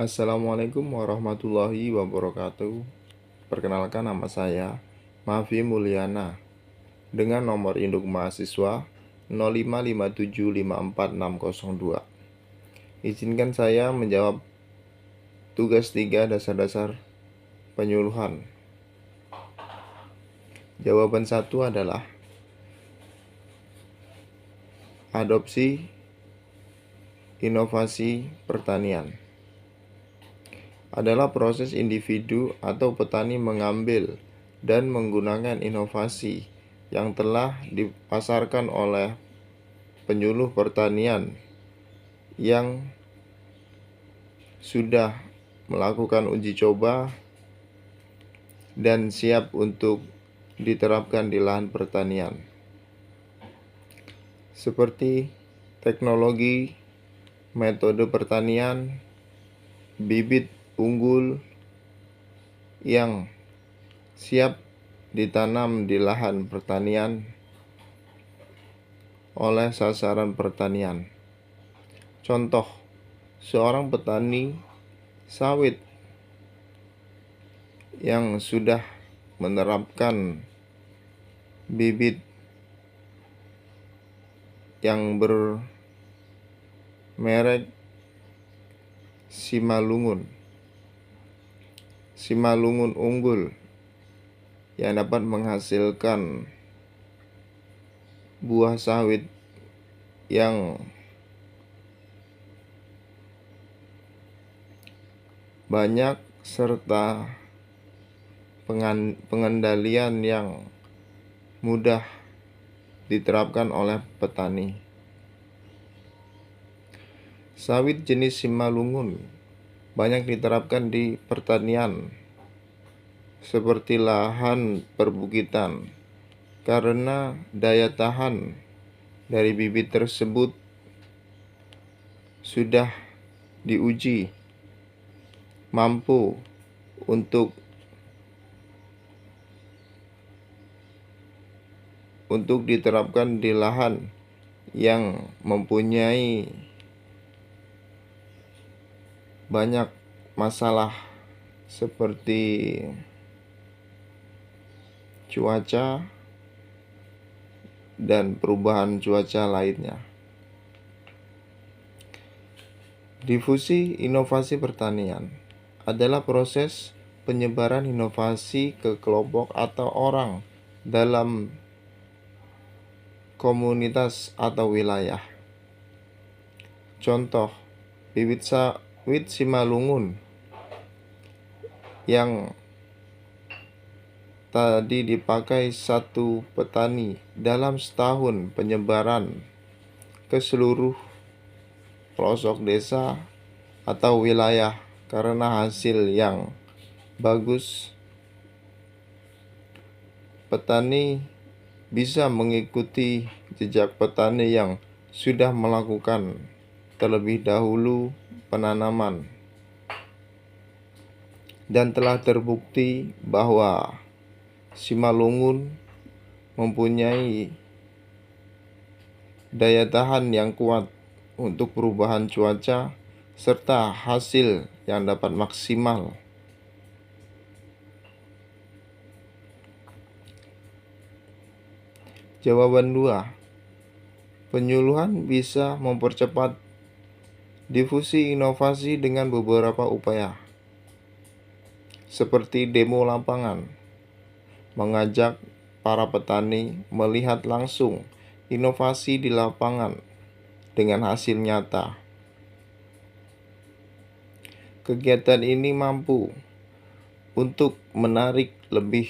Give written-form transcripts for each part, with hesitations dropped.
Assalamualaikum warahmatullahi wabarakatuh. Perkenalkan, nama saya Mafi Mulyana dengan nomor induk mahasiswa 055754602. Izinkan saya menjawab tugas 3 dasar-dasar penyuluhan. Jawaban 1 adalah adopsi inovasi pertanian. Adalah proses individu atau petani mengambil dan menggunakan inovasi yang telah dipasarkan oleh penyuluh pertanian yang sudah melakukan uji coba dan siap untuk diterapkan di lahan pertanian, seperti teknologi, metode pertanian, bibit unggul yang siap ditanam di lahan pertanian oleh sasaran pertanian. Contoh, seorang petani sawit yang sudah menerapkan bibit yang bermerek Simalungun unggul yang dapat menghasilkan buah sawit yang banyak serta pengendalian yang mudah diterapkan oleh petani. Sawit jenis Simalungun banyak diterapkan di pertanian seperti lahan perbukitan karena daya tahan dari bibit tersebut sudah diuji mampu untuk diterapkan di lahan yang mempunyai banyak masalah seperti cuaca dan perubahan cuaca lainnya. Difusi inovasi pertanian adalah proses penyebaran inovasi ke kelompok atau orang dalam komunitas atau wilayah. Contoh, bibit sawit Simalungun yang tadi dipakai satu petani dalam setahun penyebaran ke seluruh pelosok desa atau wilayah karena hasil yang bagus. Petani bisa mengikuti jejak petani yang sudah melakukan terlebih dahulu penanaman dan telah terbukti bahwa Simalungun mempunyai daya tahan yang kuat untuk perubahan cuaca serta hasil yang dapat maksimal. Jawaban 2. Penyuluhan bisa mempercepat difusi inovasi dengan beberapa upaya, seperti demo lapangan, mengajak para petani melihat langsung inovasi di lapangan dengan hasil nyata. Kegiatan ini mampu untuk menarik lebih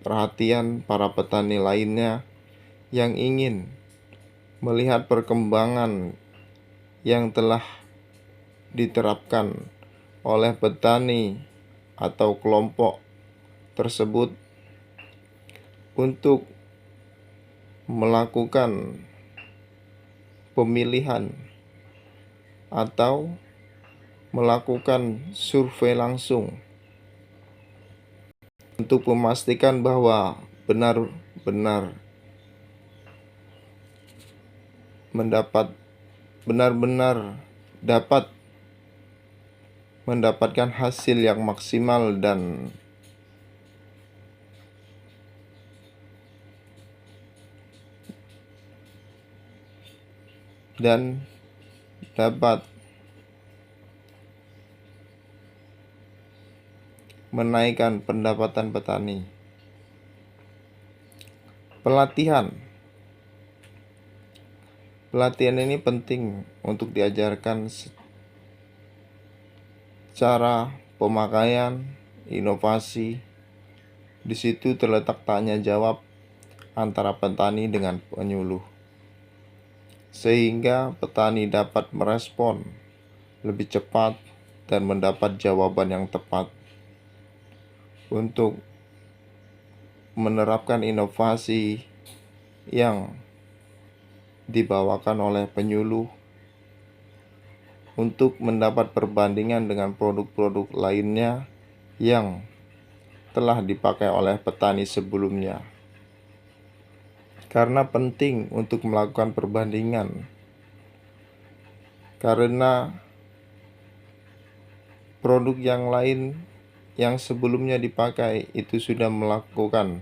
perhatian para petani lainnya yang ingin melihat perkembangan yang telah diterapkan oleh petani atau kelompok tersebut untuk melakukan pemilihan atau melakukan survei langsung untuk memastikan bahwa benar-benar dapat mendapatkan hasil yang maksimal dan dapat menaikkan pendapatan petani. Pelatihan ini penting untuk diajarkan cara pemakaian, inovasi. Di situ terletak tanya jawab antara petani dengan penyuluh, sehingga petani dapat merespon lebih cepat dan mendapat jawaban yang tepat untuk menerapkan inovasi yang dibawakan oleh penyuluh untuk mendapat perbandingan dengan produk-produk lainnya yang telah dipakai oleh petani sebelumnya. Karena penting untuk melakukan perbandingan, karena produk yang lain yang sebelumnya dipakai itu sudah melakukan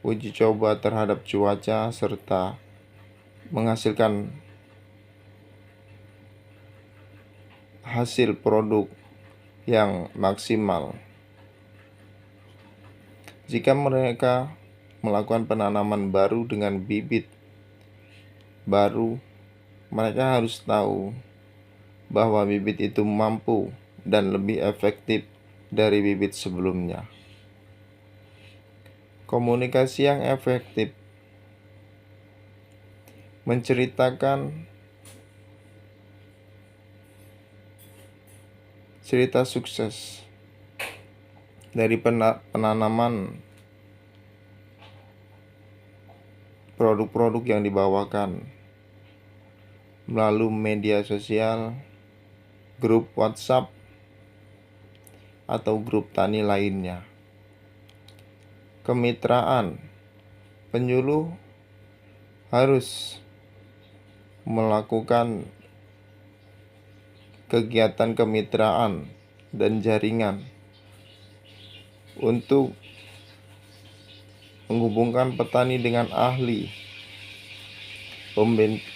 uji coba terhadap cuaca serta menghasilkan hasil produk yang maksimal. Jika mereka melakukan penanaman baru dengan bibit baru, mereka harus tahu bahwa bibit itu mampu dan lebih efektif dari bibit sebelumnya. Komunikasi yang efektif menceritakan cerita sukses dari penanaman produk-produk yang dibawakan melalui media sosial, grup WhatsApp, atau grup tani lainnya. Kemitraan, penyuluh harus melakukan kegiatan kemitraan dan jaringan untuk menghubungkan petani dengan ahli,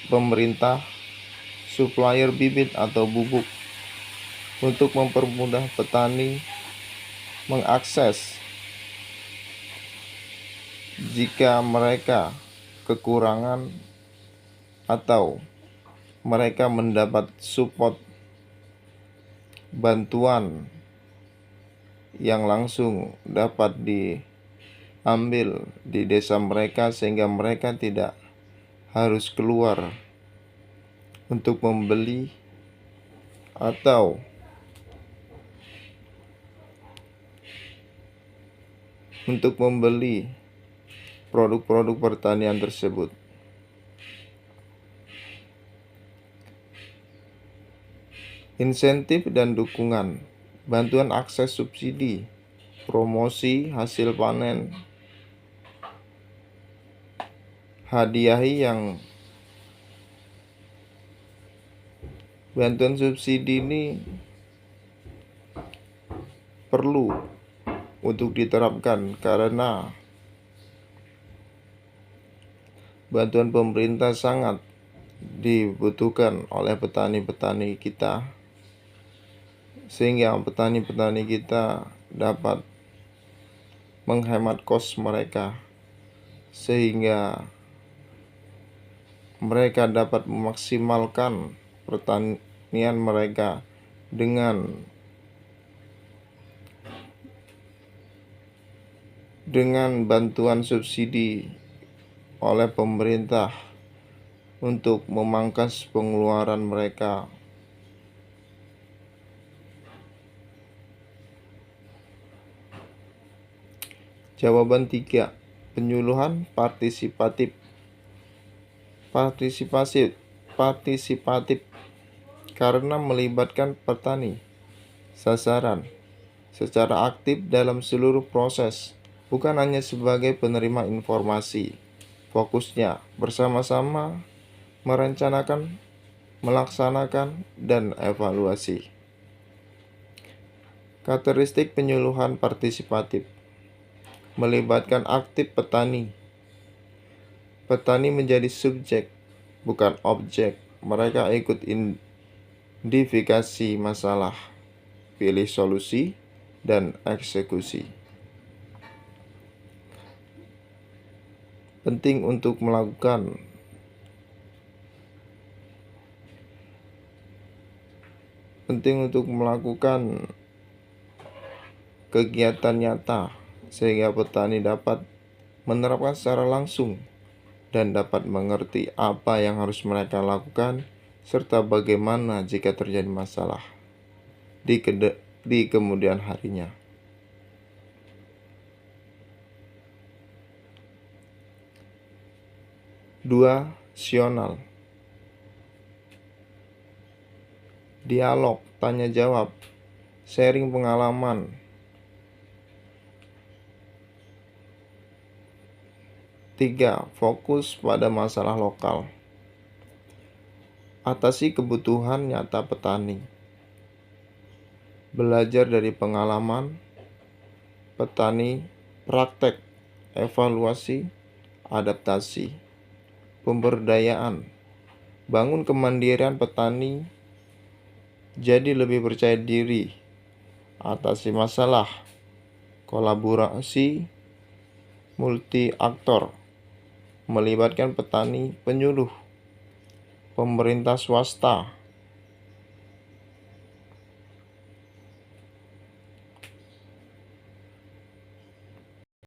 pemerintah, supplier bibit atau bubuk untuk mempermudah petani mengakses jika mereka kekurangan atau mereka mendapat support bantuan yang langsung dapat diambil di desa mereka, sehingga mereka tidak harus keluar untuk membeli atau produk-produk pertanian tersebut. Insentif dan dukungan, bantuan akses subsidi, promosi hasil panen, hadiahi yang bantuan subsidi ini perlu untuk diterapkan karena bantuan pemerintah sangat dibutuhkan oleh petani-petani kita, sehingga petani-petani kita dapat menghemat kos mereka, sehingga mereka dapat memaksimalkan pertanian mereka dengan bantuan subsidi oleh pemerintah untuk memangkas pengeluaran mereka. Jawaban 3. Penyuluhan partisipatif. Partisipatif karena melibatkan petani sasaran secara aktif dalam seluruh proses, bukan hanya sebagai penerima informasi. Fokusnya bersama-sama merencanakan, melaksanakan, dan evaluasi. Karakteristik penyuluhan partisipatif melibatkan aktif petani. Petani menjadi subjek, bukan objek. Mereka ikut identifikasi masalah, pilih solusi, dan eksekusi. Penting untuk melakukan kegiatan nyata sehingga petani dapat menerapkan secara langsung dan dapat mengerti apa yang harus mereka lakukan serta bagaimana jika terjadi masalah di kemudian harinya. Dua, sional. Dialog, tanya jawab, sharing pengalaman. 3. Fokus pada masalah lokal. Atasi kebutuhan nyata petani. Belajar dari pengalaman petani, praktek, evaluasi, adaptasi, pemberdayaan. Bangun kemandirian petani jadi lebih percaya diri. Atasi masalah, kolaborasi multi aktor, melibatkan petani, penyuluh, pemerintah swasta,